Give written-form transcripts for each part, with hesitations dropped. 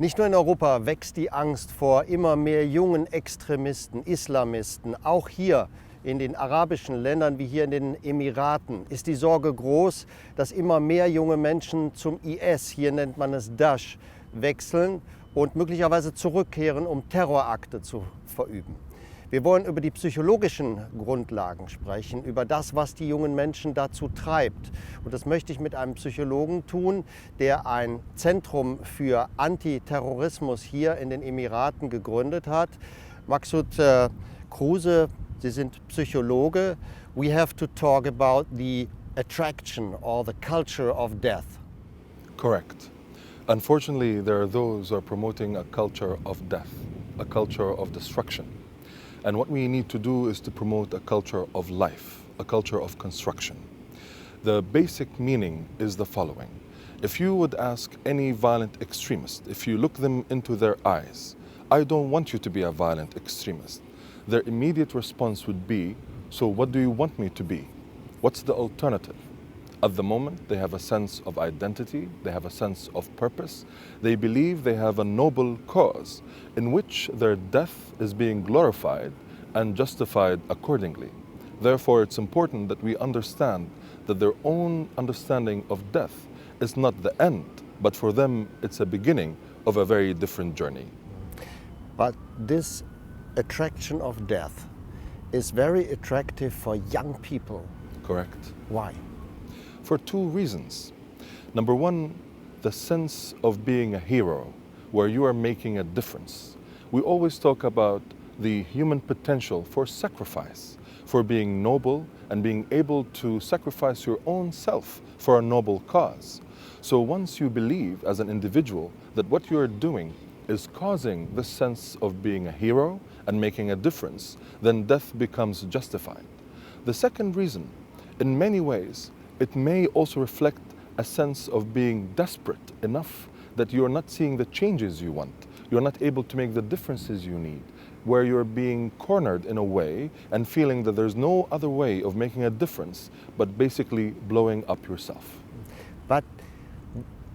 Nicht nur in Europa wächst die Angst vor immer mehr jungen Extremisten, Islamisten. Auch hier in den arabischen Ländern wie hier in den Emiraten ist die Sorge groß, dass immer mehr junge Menschen zum IS, hier nennt man es Daesh, wechseln und möglicherweise zurückkehren, um Terrorakte zu verüben. Wir wollen über die psychologischen Grundlagen sprechen, über das, was die jungen Menschen dazu treibt. Und das möchte ich mit einem Psychologen tun, der ein Zentrum für Antiterrorismus hier in den Emiraten gegründet hat. Maqsoud Kruse, Sie sind Psychologe. We have to talk about the attraction or the culture of death. Correct. Unfortunately, there are those who are promoting a culture of death, a culture of destruction. And what we need to do is to promote a culture of life, a culture of construction. The basic meaning is the following. If you would ask any violent extremist, if you look them into their eyes, I don't want you to be a violent extremist, their immediate response would be, so what do you want me to be? What's the alternative? At the moment, they have a sense of identity, they have a sense of purpose, they believe they have a noble cause in which their death is being glorified and justified accordingly. Therefore, it's important that we understand that their own understanding of death is not the end, but for them, it's a beginning of a very different journey. But this attraction of death is very attractive for young people. Correct. Why? For two reasons. Number one, the sense of being a hero, where you are making a difference. We always talk about the human potential for sacrifice, for being noble and being able to sacrifice your own self for a noble cause. So once you believe as an individual that what you are doing is causing this sense of being a hero and making a difference, then death becomes justified. The second reason, in many ways, it may also reflect a sense of being desperate enough that you're not seeing the changes you want. You're not able to make the differences you need, where you're being cornered in a way and feeling that there's no other way of making a difference but basically blowing up yourself. But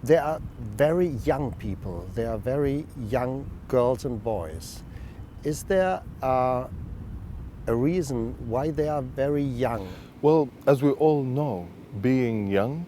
there are very young people, there are very young girls and boys. Is there a reason why they are very young? Well, as we all know, being young,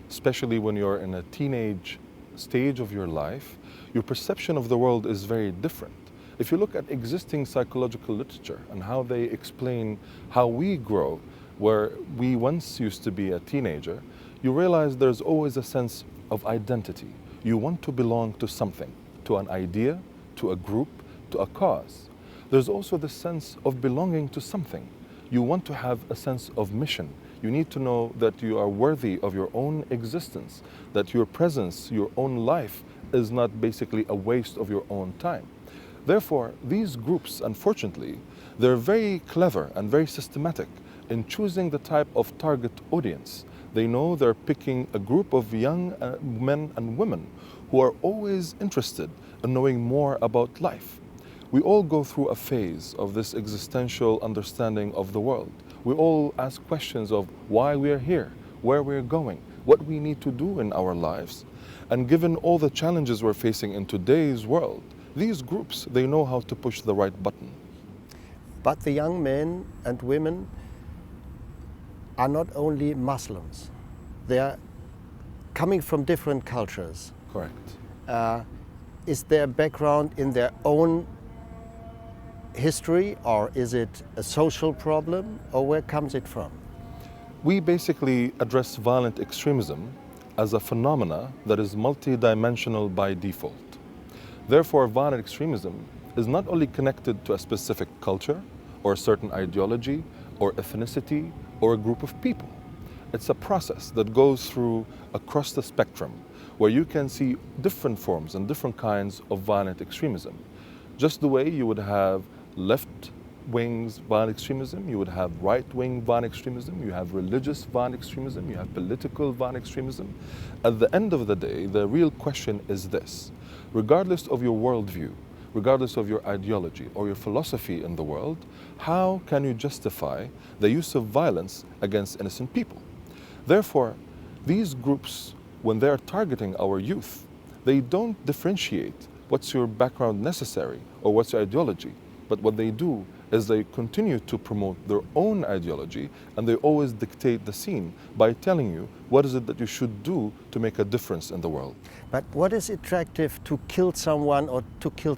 especially when you're in a teenage stage of your life, your perception of the world is very different. If you look at existing psychological literature and how they explain how we grow, where we once used to be a teenager, you realize there's always a sense of identity. You want to belong to something, to an idea, to a group, to a cause. There's also the sense of belonging to something. You want to have a sense of mission. You need to know that you are worthy of your own existence, that your presence, your own life is not basically a waste of your own time. Therefore, these groups, unfortunately, they're very clever and very systematic in choosing the type of target audience. They know they're picking a group of young men and women who are always interested in knowing more about life. We all go through a phase of this existential understanding of the world. We all ask questions of why we are here, where we're going, what we need to do in our lives. And given all the challenges we're facing in today's world, these groups, they know how to push the right button. But the young men and women are not only Muslims. They are coming from different cultures. Correct. Is their background in their own history, or is it a social problem, or where comes it from? We basically address violent extremism as a phenomena that is multidimensional by default. Therefore, violent extremism is not only connected to a specific culture or a certain ideology or ethnicity or a group of people. It's a process that goes through across the spectrum where you can see different forms and different kinds of violent extremism. Just the way you would have left-wing violent extremism, you would have right-wing violent extremism, you have religious violent extremism, you have political violent extremism. At the end of the day, the real question is this. Regardless of your worldview, regardless of your ideology or your philosophy in the world, how can you justify the use of violence against innocent people? Therefore, these groups, when they are targeting our youth, They don't differentiate what's your background necessary or what's your ideology, but what they do is they continue to promote their own ideology, and they always dictate the scene by telling you what is it that you should do to make a difference in the world. But what is attractive to kill someone or to kill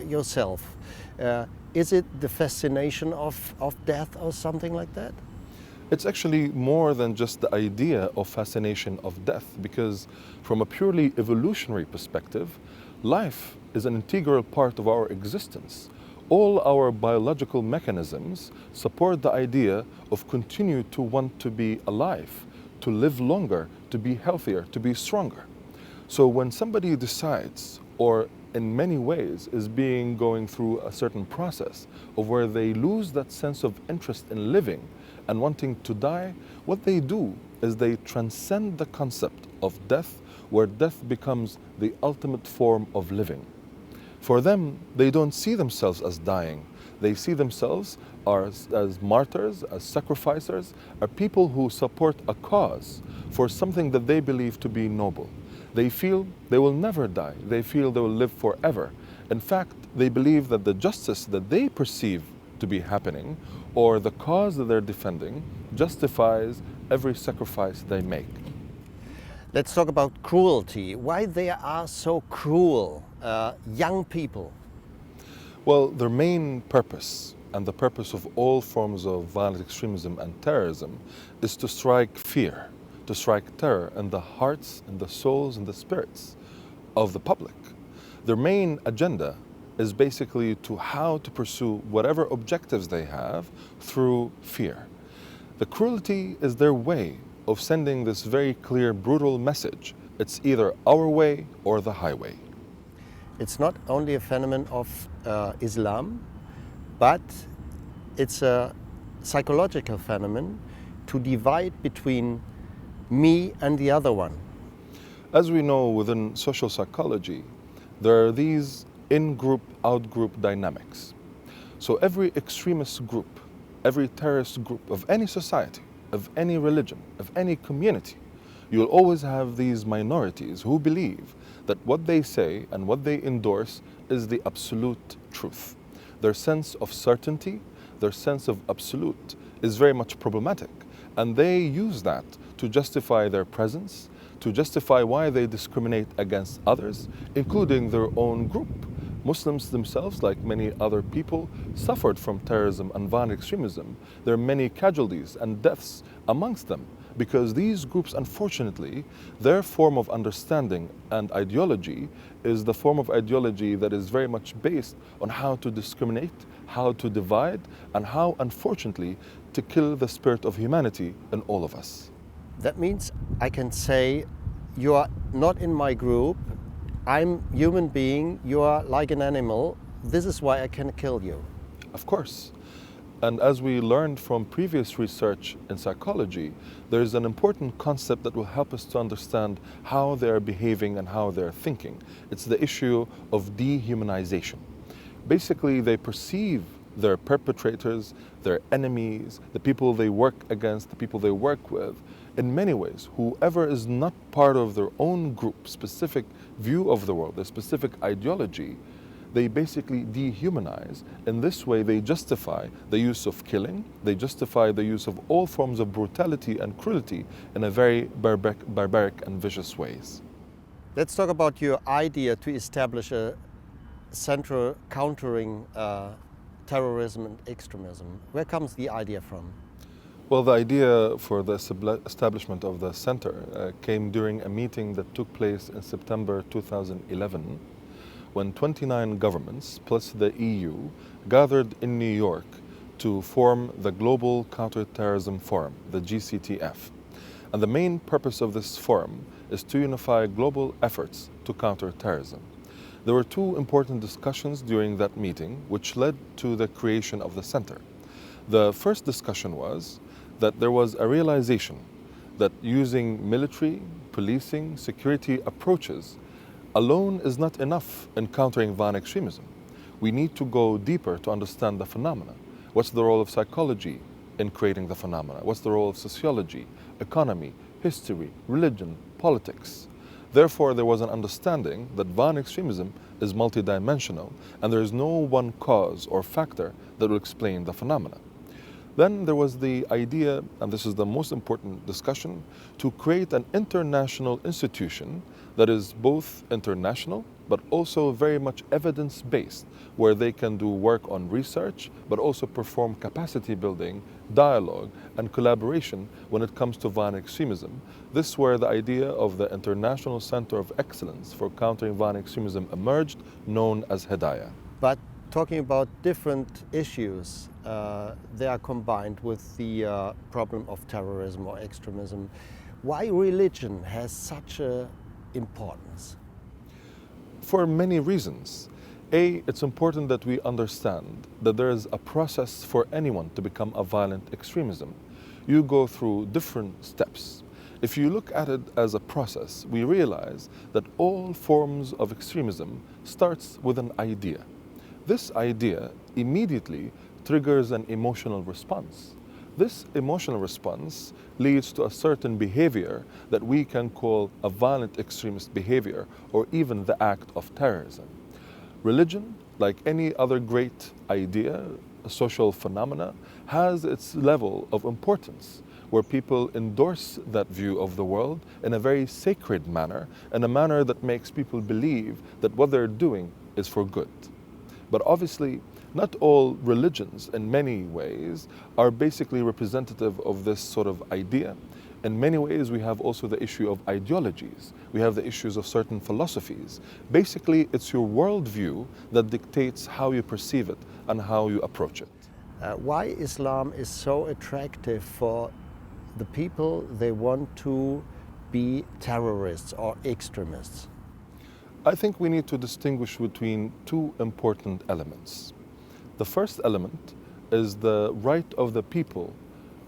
yourself? Is it the fascination of death or something like that? It's actually more than just the idea of fascination of death, because from a purely evolutionary perspective, life is an integral part of our existence. All our biological mechanisms support the idea of continue to want to be alive, to live longer, to be healthier, to be stronger. So when somebody decides, or in many ways is going through a certain process of where they lose that sense of interest in living and wanting to die, what they do is they transcend the concept of death, where death becomes the ultimate form of living. For them, they don't see themselves as dying. They see themselves as martyrs, as sacrificers, as people who support a cause for something that they believe to be noble. They feel they will never die. They feel they will live forever. In fact, they believe that the justice that they perceive to be happening, or the cause that they're defending, justifies every sacrifice they make. Let's talk about cruelty. Why they are so cruel, young people? Well, their main purpose, and the purpose of all forms of violent extremism and terrorism, is to strike fear, to strike terror in the hearts and the souls and the spirits of the public. Their main agenda is basically to how to pursue whatever objectives they have through fear. The cruelty is their way of sending this very clear, brutal message. It's either our way or the highway. It's not only a phenomenon of Islam, but it's a psychological phenomenon to divide between me and the other one. As we know within social psychology, there are these in-group, out-group dynamics. So every extremist group, every terrorist group of any society, of any religion, of any community, you'll always have these minorities who believe that what they say and what they endorse is the absolute truth. Their sense of certainty, their sense of absolute is very much problematic, and they use that to justify their presence, to justify why they discriminate against others, including their own group. Muslims themselves, like many other people, suffered from terrorism and violent extremism. There are many casualties and deaths amongst them because these groups, unfortunately, their form of understanding and ideology is the form of ideology that is very much based on how to discriminate, how to divide, and how, unfortunately, to kill the spirit of humanity in all of us. That means I can say, you are not in my group, I'm a human being, you are like an animal, this is why I can kill you. Of course. And as we learned from previous research in psychology, there is an important concept that will help us to understand how they're behaving and how they're thinking. It's the issue of dehumanization. Basically, they perceive their perpetrators, their enemies, the people they work against, the people they work with, in many ways, whoever is not part of their own group, specific view of the world, their specific ideology, they basically dehumanize. In this way, they justify the use of killing, they justify the use of all forms of brutality and cruelty in a very barbaric and vicious ways. Let's talk about your idea to establish a central countering terrorism and extremism. Where comes the idea from? Well, the idea for the establishment of the center came during a meeting that took place in September 2011, when 29 governments plus the EU gathered in New York to form the Global Counterterrorism Forum, the GCTF. And the main purpose of this forum is to unify global efforts to counter terrorism. There were two important discussions during that meeting which led to the creation of the center. The first discussion was that there was a realization that using military, policing, security approaches alone is not enough in countering violent extremism. We need to go deeper to understand the phenomena. What's the role of psychology in creating the phenomena? What's the role of sociology, economy, history, religion, politics? Therefore, there was an understanding that violent extremism is multidimensional and there is no one cause or factor that will explain the phenomena. Then there was the idea, and this is the most important discussion, to create an international institution that is both international but also very much evidence-based, where they can do work on research but also perform capacity building, dialogue and collaboration when it comes to violent extremism. This is where the idea of the International Center of Excellence for Countering Violent Extremism emerged, known as Hedayah. But talking about different issues, they are combined with the problem of terrorism or extremism. Why religion has such an importance? For many reasons. A, it's important that we understand that there is a process for anyone to become a violent extremism. You go through different steps. If you look at it as a process, we realize that all forms of extremism starts with an idea. This idea immediately triggers an emotional response. This emotional response leads to a certain behavior that we can call a violent extremist behavior or even the act of terrorism. Religion, like any other great idea, a social phenomena, has its level of importance where people endorse that view of the world in a very sacred manner, in a manner that makes people believe that what they're doing is for good. But obviously, not all religions, in many ways, are basically representative of this sort of idea. In many ways, we have also the issue of ideologies. We have the issues of certain philosophies. Basically, it's your worldview that dictates how you perceive it and how you approach it. Why Islam is so attractive for the people they want to be terrorists or extremists? I think we need to distinguish between two important elements. The first element is the right of the people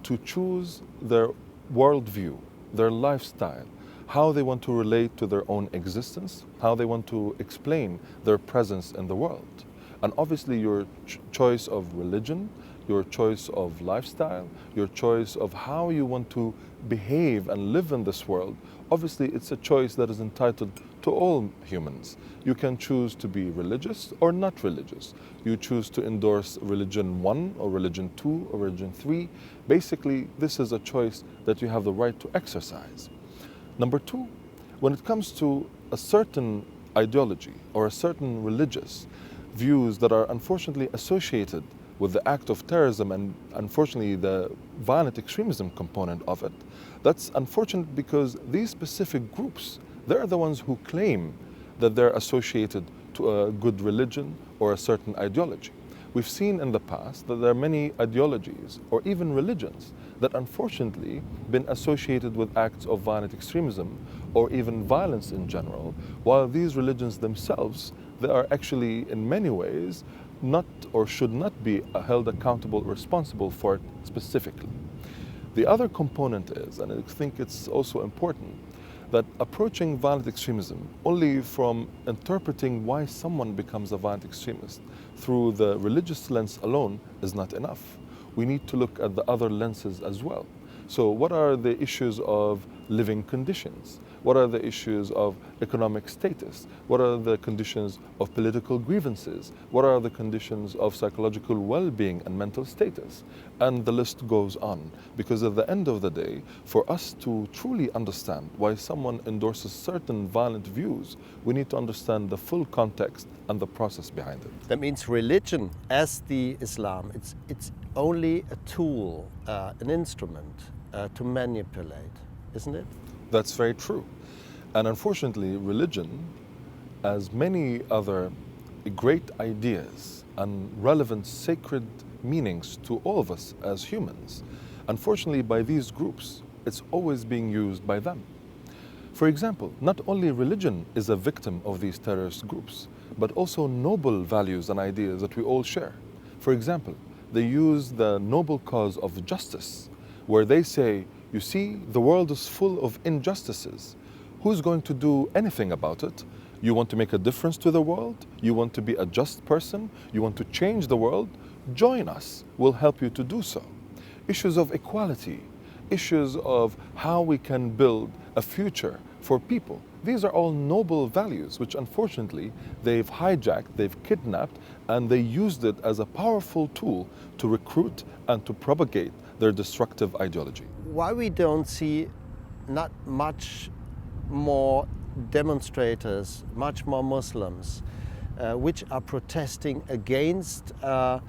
to choose their worldview, their lifestyle, how they want to relate to their own existence, how they want to explain their presence in the world. And obviously your choice of religion, your choice of lifestyle, your choice of how you want to behave and live in this world, obviously it's a choice that is entitled to all humans. You can choose to be religious or not religious. You choose to endorse religion 1 or religion 2 or religion 3. Basically, this is a choice that you have the right to exercise. Number 2, when it comes to a certain ideology or a certain religious views that are unfortunately associated with the act of terrorism and unfortunately the violent extremism component of it, that's unfortunate because these specific groups, they're the ones who claim that they're associated to a good religion or a certain ideology. We've seen in the past that there are many ideologies or even religions that unfortunately been associated with acts of violent extremism or even violence in general, while these religions themselves, they are actually in many ways not or should not be held accountable or responsible for it specifically. The other component is, and I think it's also important, that approaching violent extremism only from interpreting why someone becomes a violent extremist through the religious lens alone is not enough. We need to look at the other lenses as well. So what are the issues of living conditions? What are the issues of economic status? What are the conditions of political grievances? What are the conditions of psychological well-being and mental status? And the list goes on. Because at the end of the day, for us to truly understand why someone endorses certain violent views, we need to understand the full context and the process behind it. That means religion, as the Islam, it's only a tool, an instrument to manipulate, isn't it? That's very true. And unfortunately, religion, as many other great ideas and relevant sacred meanings to all of us as humans, unfortunately by these groups, it's always being used by them. For example, not only religion is a victim of these terrorist groups, but also noble values and ideas that we all share. For example, they use the noble cause of justice, where they say, you see, the world is full of injustices. Who's going to do anything about it? You want to make a difference to the world? You want to be a just person? You want to change the world? Join us. We'll help you to do so. Issues of equality, issues of how we can build a future for people. These are all noble values, which unfortunately they've hijacked, they've kidnapped, and they used it as a powerful tool to recruit and to propagate their destructive ideology. Why we don't see not much more demonstrators, much more Muslims, which are protesting against the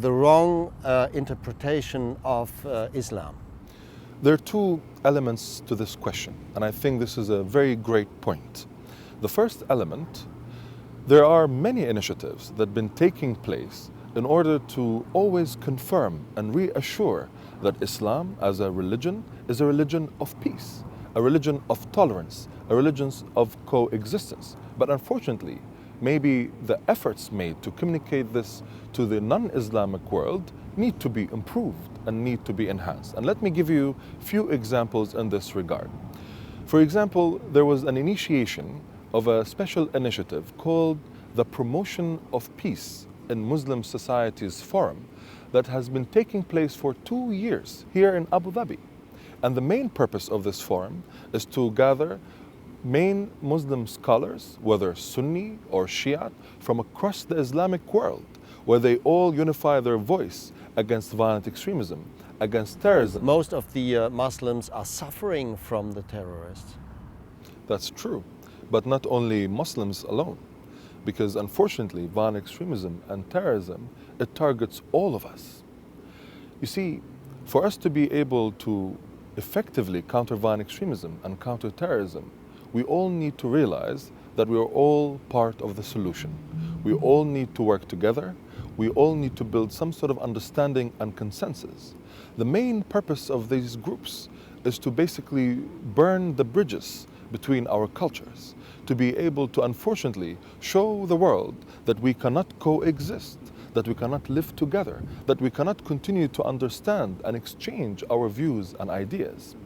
wrong interpretation of Islam? There are two elements to this question, and I think this is a very great point. The first element, there are many initiatives that have been taking place in order to always confirm and reassure that Islam as a religion is a religion of peace, a religion of tolerance, a religion of coexistence. But unfortunately, maybe the efforts made to communicate this to the non-Islamic world need to be improved and need to be enhanced. And let me give you a few examples in this regard. For example, there was an initiation of a special initiative called the Promotion of Peace in Muslim Societies Forum that has been taking place for 2 years here in Abu Dhabi. And the main purpose of this forum is to gather main Muslim scholars, whether Sunni or Shia, from across the Islamic world, where they all unify their voice against violent extremism, against terrorism. Most of the Muslims are suffering from the terrorists. That's true, but not only Muslims alone, because unfortunately violent extremism and terrorism, it targets all of us. You see, for us to be able to effectively counter violent extremism and counter terrorism, we all need to realize that we are all part of the solution. We all need to work together. We all need to build some sort of understanding and consensus. The main purpose of these groups is to basically burn the bridges between our cultures, to be able to unfortunately show the world that we cannot coexist, that we cannot live together, that we cannot continue to understand and exchange our views and ideas.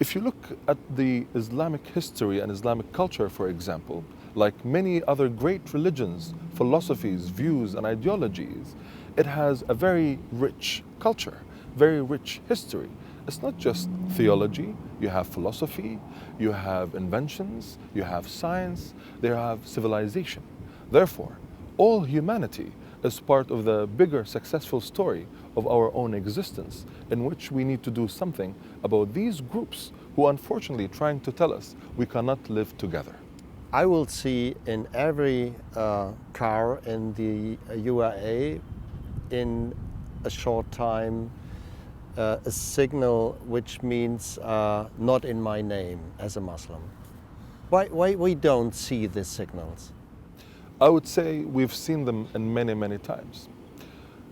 If you look at the Islamic history and Islamic culture, for example, like many other great religions, philosophies, views, and ideologies, it has a very rich culture, very rich history. It's not just theology, you have philosophy, you have inventions, you have science, you have civilization. Therefore, all humanity is part of the bigger successful story of our own existence, in which we need to do something about these groups who are unfortunately trying to tell us we cannot live together. I will see in every car in the UAE in a short time a signal which means not in my name as a Muslim. Why we don't see these signals? I would say we've seen them in many times.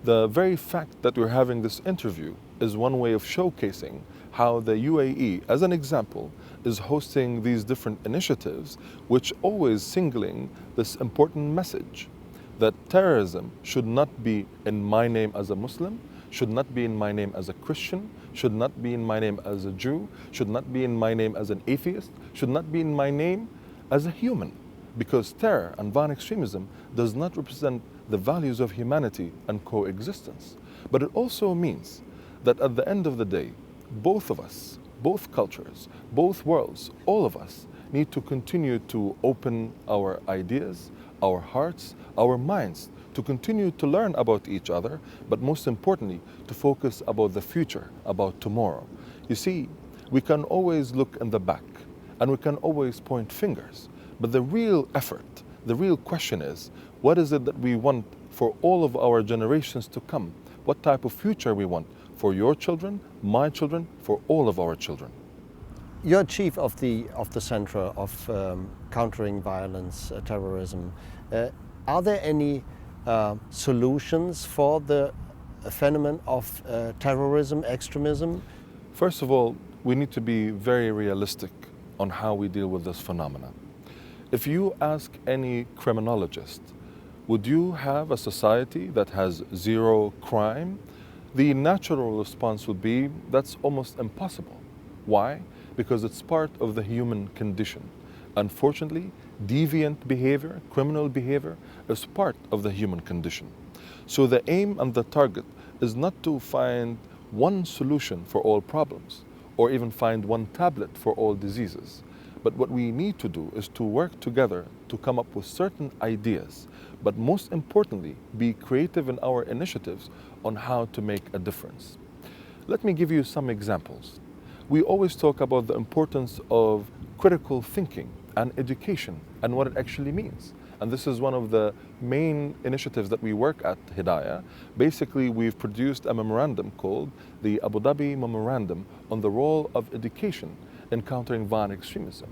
The very fact that we're having this interview is one way of showcasing how the UAE, as an example, is hosting these different initiatives, which always singling this important message that terrorism should not be in my name as a Muslim, should not be in my name as a Christian, should not be in my name as a Jew, should not be in my name as an atheist, should not be in my name as a human. Because terror and violent extremism does not represent the values of humanity and coexistence. But it also means that at the end of the day, both of us, both cultures, both worlds, all of us need to continue to open our ideas, our hearts, our minds, to continue to learn about each other, but most importantly, to focus about the future, about tomorrow. You see, we can always look in the back and we can always point fingers, but the real effort, the real question is, what is it that we want for all of our generations to come? What type of future we want for your children, my children, for all of our children? You're chief of the Center of Countering Violence, Terrorism. Are there any solutions for the phenomenon of terrorism, extremism? First of all, we need to be very realistic on how we deal with this phenomenon. If you ask any criminologist, would you have a society that has zero crime? The natural response would be, that's almost impossible. Why? Because it's part of the human condition. Unfortunately, deviant behavior, criminal behavior, is part of the human condition. So the aim and the target is not to find one solution for all problems, or even find one tablet for all diseases, But what we need to do is to work together to come up with certain ideas, but most importantly, be creative in our initiatives on how to make a difference. Let me give you some examples. We always talk about the importance of critical thinking and education and what it actually means. And this is one of the main initiatives that we work at Hedayah. Basically, we've produced a memorandum called the Abu Dhabi Memorandum on the role of education in countering violent extremism,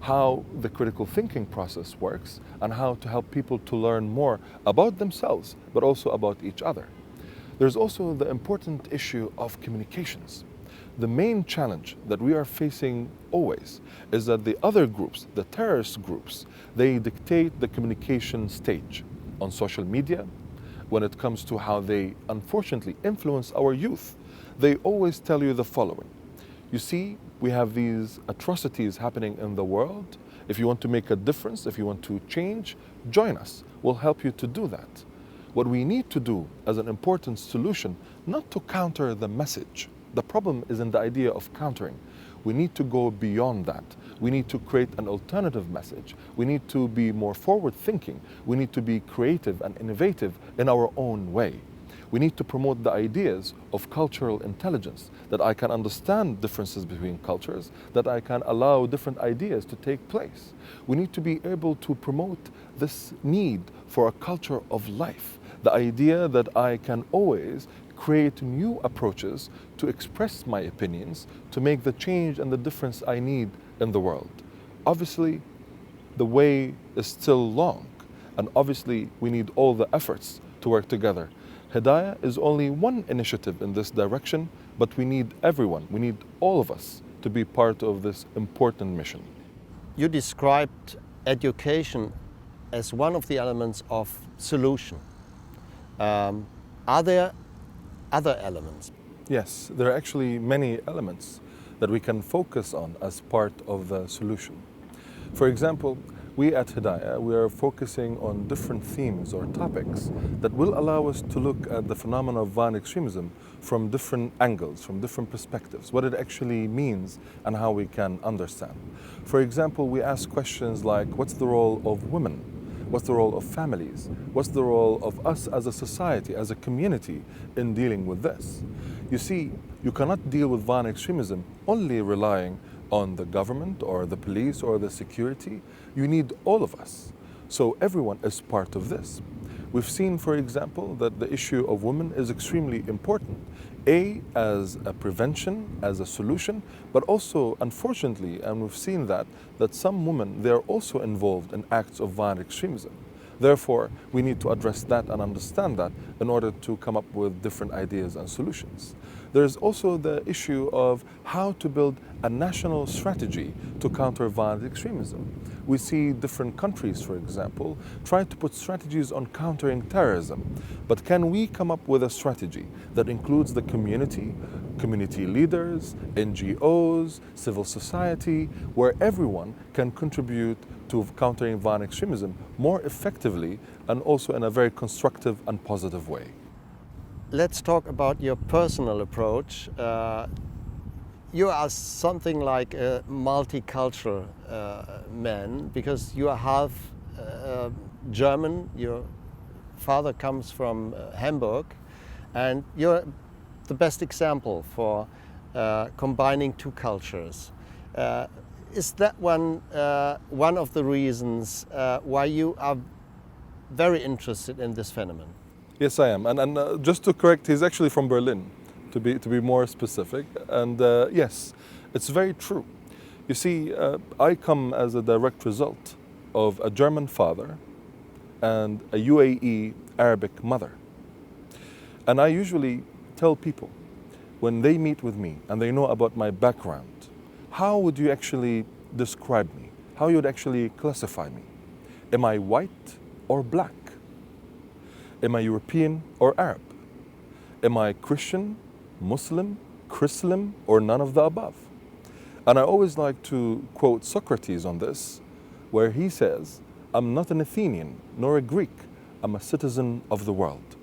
how the critical thinking process works, and how to help people to learn more about themselves, but also about each other. There's also the important issue of communications. The main challenge that we are facing always is that the other groups, the terrorist groups, they dictate the communication stage on social media. When it comes to how they unfortunately influence our youth, they always tell you the following. You see, we have these atrocities happening in the world. If you want to make a difference, if you want to change, join us. We'll help you to do that. What we need to do as an important solution, not to counter the message. The problem is in the idea of countering. We need to go beyond that. We need to create an alternative message. We need to be more forward thinking. We need to be creative and innovative in our own way. We need to promote the ideas of cultural intelligence, that I can understand differences between cultures, that I can allow different ideas to take place. We need to be able to promote this need for a culture of life, the idea that I can always create new approaches to express my opinions, to make the change and the difference I need in the world. Obviously, the way is still long, and obviously we need all the efforts to work together. Hedayah is only one initiative in this direction, but we need everyone, we need all of us to be part of this important mission. You described education as one of the elements of solution. Are there other elements? Yes, there are actually many elements that we can focus on as part of the solution. For example, we at Hedayah, we are focusing on different themes or topics that will allow us to look at the phenomenon of violent extremism from different angles, from different perspectives, what it actually means and how we can understand. For example, we ask questions like, what's the role of women? What's the role of families? What's the role of us as a society, as a community in dealing with this? You see, you cannot deal with violent extremism only relying on the government or the police or the security. You need all of us. So everyone is part of this. We've seen, for example, that the issue of women is extremely important. As a prevention, as a solution, but also, unfortunately, and we've seen that some women, they're also involved in acts of violent extremism. Therefore, we need to address that and understand that in order to come up with different ideas and solutions. There's also the issue of how to build a national strategy to counter violent extremism. We see different countries, for example, trying to put strategies on countering terrorism. But can we come up with a strategy that includes the community leaders, NGOs, civil society, where everyone can contribute to countering violent extremism more effectively and also in a very constructive and positive way? Let's talk about your personal approach. You are something like a multicultural man, because you are half German, your father comes from Hamburg, and you're the best example for combining two cultures. Is that one of the reasons why you are very interested in this phenomenon? Yes, I am. And just to correct, he's actually from Berlin, to be more specific. And yes, it's very true. You see, I come as a direct result of a German father and a UAE Arabic mother. And I usually tell people, when they meet with me and they know about my background, how would you actually describe me? How you would actually classify me? Am I white or black? Am I European or Arab? Am I Christian, Muslim, Chrislam, or none of the above? And I always like to quote Socrates on this, where he says, I'm not an Athenian nor a Greek, I'm a citizen of the world.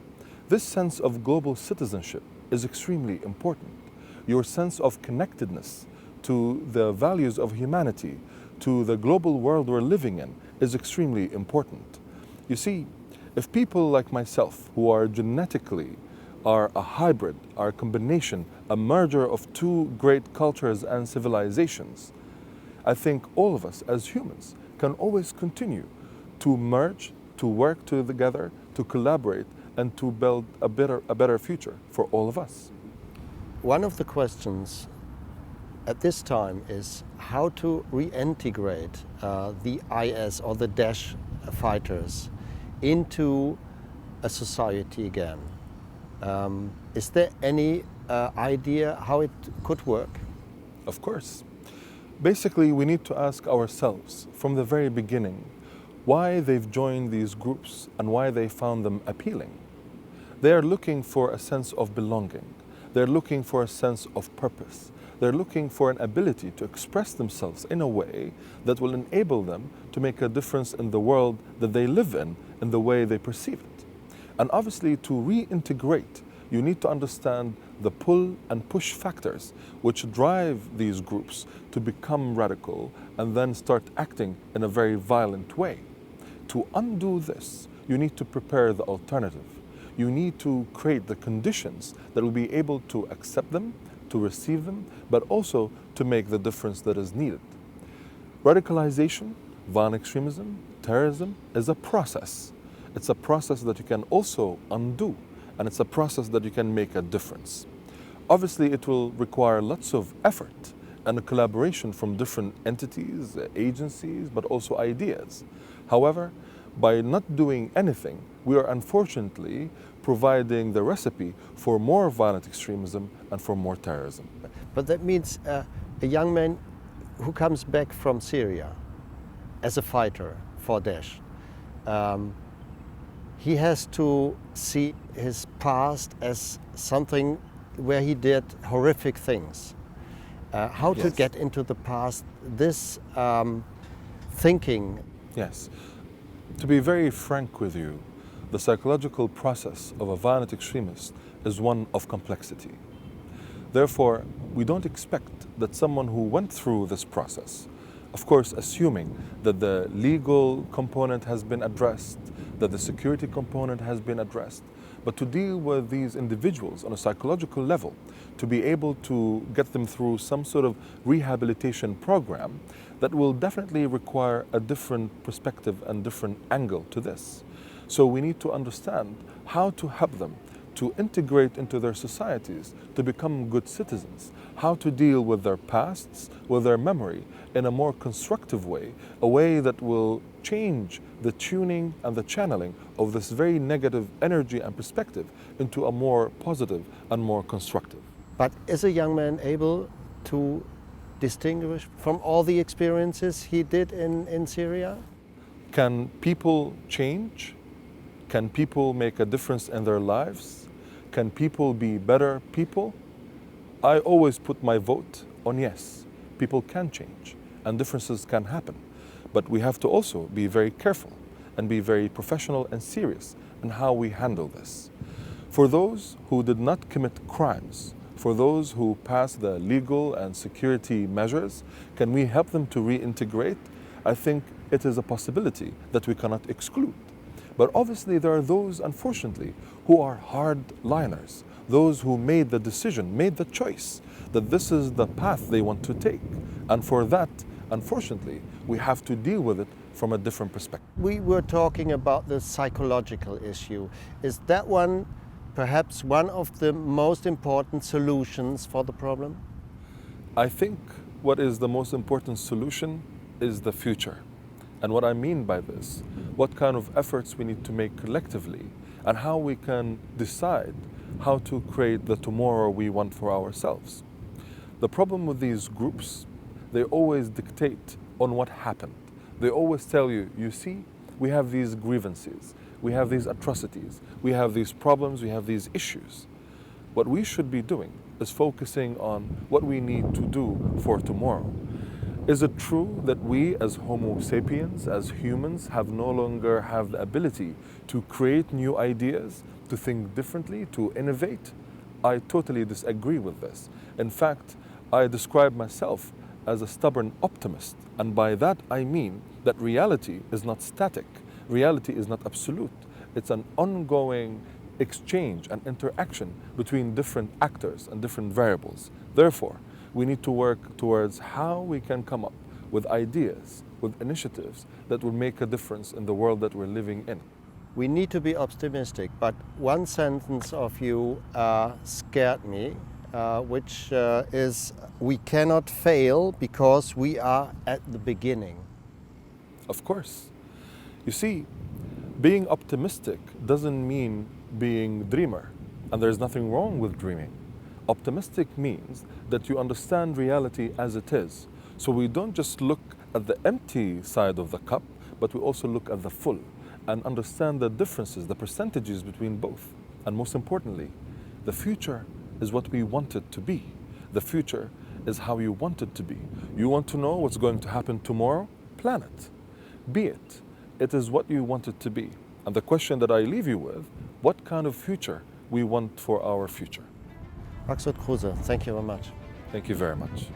This sense of global citizenship is extremely important. Your sense of connectedness to the values of humanity, to the global world we're living in is extremely important. You see, if people like myself, who are genetically are a hybrid, are a combination, a merger of two great cultures and civilizations, I think all of us as humans can always continue to merge, to work together, to collaborate, and to build a better future for all of us. One of the questions at this time is how to reintegrate the IS or the Daesh fighters into a society again. Is there any idea how it could work? Of course. Basically, we need to ask ourselves from the very beginning why they've joined these groups and why they found them appealing. They are looking for a sense of belonging. They're looking for a sense of purpose. They're looking for an ability to express themselves in a way that will enable them to make a difference in the world that they live in the way they perceive it. And obviously, to reintegrate, you need to understand the pull and push factors which drive these groups to become radical and then start acting in a very violent way. To undo this, you need to prepare the alternative. You need to create the conditions that will be able to accept them, to receive them, but also to make the difference that is needed. Radicalization, violent extremism, terrorism is a process. It's a process that you can also undo, and it's a process that you can make a difference. Obviously, it will require lots of effort and a collaboration from different entities, agencies, but also ideas. However, by not doing anything, we are unfortunately providing the recipe for more violent extremism and for more terrorism. But that means a young man who comes back from Syria as a fighter for Daesh, he has to see his past as something where he did horrific things. How to get into the past, this thinking. Yes. To be very frank with you, the psychological process of a violent extremist is one of complexity. Therefore, we don't expect that someone who went through this process, of course assuming that the legal component has been addressed, that the security component has been addressed, but to deal with these individuals on a psychological level, to be able to get them through some sort of rehabilitation program, that will definitely require a different perspective and different angle to this. So we need to understand how to help them to integrate into their societies, to become good citizens, how to deal with their pasts, with their memory in a more constructive way, a way that will change the tuning and the channeling of this very negative energy and perspective into a more positive and more constructive. But is a young man able to distinguish from all the experiences he did in Syria? Can people change? Can people make a difference in their lives? Can people be better people? I always put my vote on yes. People can change and differences can happen. But we have to also be very careful and be very professional and serious in how we handle this. For those who did not commit crimes, for those who passed the legal and security measures, can we help them to reintegrate? I think it is a possibility that we cannot exclude. But obviously there are those, unfortunately, who are hardliners, those who made the decision, made the choice that this is the path they want to take. And for that, unfortunately, we have to deal with it from a different perspective. We were talking about the psychological issue. Is that one perhaps one of the most important solutions for the problem? I think what is the most important solution is the future. And what I mean by this, what kind of efforts we need to make collectively and how we can decide how to create the tomorrow we want for ourselves. The problem with these groups, they always dictate on what happened. They always tell you, you see, we have these grievances, we have these atrocities, we have these problems, we have these issues. What we should be doing is focusing on what we need to do for tomorrow. Is it true that we as Homo sapiens, as humans, no longer have the ability to create new ideas, to think differently, to innovate? I totally disagree with this. In fact, I describe myself as a stubborn optimist. And by that I mean that reality is not static. Reality is not absolute. It's an ongoing exchange and interaction between different actors and different variables. Therefore, we need to work towards how we can come up with ideas, with initiatives that will make a difference in the world that we're living in. We need to be optimistic, but one sentence of you scared me, which is we cannot fail because we are at the beginning. Of course. You see, being optimistic doesn't mean being dreamer, and there's nothing wrong with dreaming. Optimistic means that you understand reality as it is. So we don't just look at the empty side of the cup, but we also look at the full and understand the differences, the percentages between both. And most importantly, the future is what we want it to be. The future is how you want it to be. You want to know what's going to happen tomorrow? Plan it. Be it. It is what you want it to be. And the question that I leave you with, what kind of future we want for our future? Maqsoud Kruse, thank you very much. Thank you very much.